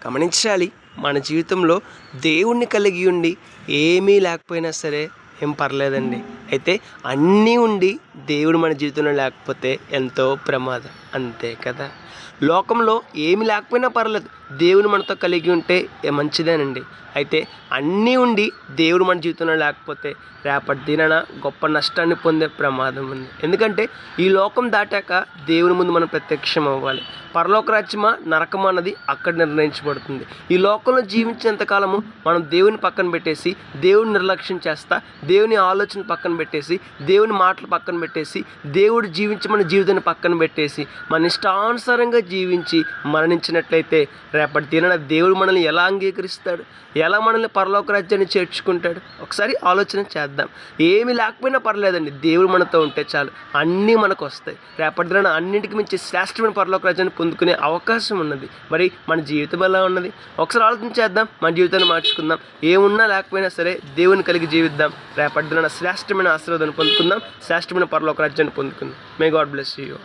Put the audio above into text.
గమనించాలి. మన జీవితంలో దేవుణ్ణి కలిగి ఉండి ఏమీ లేకపోయినా సరే ఏం పర్లేదండి. అయితే అన్నీ ఉండి దేవుడు మన జీవితంలో లేకపోతే ఎంతో ప్రమాదం. అంతే కదా! లోకంలో ఏమి లేకపోయినా పర్లేదు, దేవుడు మనతో కలిగి ఉంటే మంచిదేనండి. అయితే అన్నీ ఉండి దేవుడు మన జీవితంలో లేకపోతే రేపటి దినాన గొప్ప నష్టాన్ని పొందే ప్రమాదం ఉంది. ఎందుకంటే ఈ లోకం దాటాక దేవుని ముందు మనం ప్రత్యక్షం అవ్వాలి. పరలోక రాజ్యమా నరకమా అన్నది అక్కడ నిర్ణయించబడుతుంది. ఈ లోకంలో జీవించినంతకాలము మనం దేవుని పక్కన పెట్టేసి, దేవుని నిర్లక్ష్యం చేస్తా, దేవుని ఆలోచన పక్కన పెట్టేసి, దేవుని మాటలు పక్కన పెట్టేసి, దేవుడు జీవించమని జీవితాన్ని పక్కన పెట్టేసి మన ఇష్టానుసారంగా జీవించి మరణించినట్లయితే రేపటి దినాన దేవుడు మనల్ని ఎలా అంగీకరిస్తాడు? ఎలా మనల్ని పరలోక రాజ్యాన్ని చేర్చుకుంటాడు? ఒకసారి ఆలోచన చేద్దాం. ఏమి లేకపోయినా పర్లేదండి, దేవుడు మనతో ఉంటే చాలు, అన్నీ మనకు వస్తాయి. రేపటి దినాన అన్నింటికి మించి శ్రేష్టమైన పరలోక రాజ్యాన్ని పొందుకునే అవకాశం ఉన్నది. మరి మన జీవితం ఎలా ఉన్నది? ఒకసారి ఆలోచన చేద్దాం, మన జీవితాన్ని మార్చుకుందాం. ఏమున్నా లేకపోయినా సరే దేవుని కలిగి జీవిద్దాం. రేపటి దినాన శ్రేష్టమైన ఆశీర్వాదాన్ని పొందుకుందాం, శ్రేష్టమైన పరలోక రాజ్యాన్ని పొందుకుందాం. May God bless you.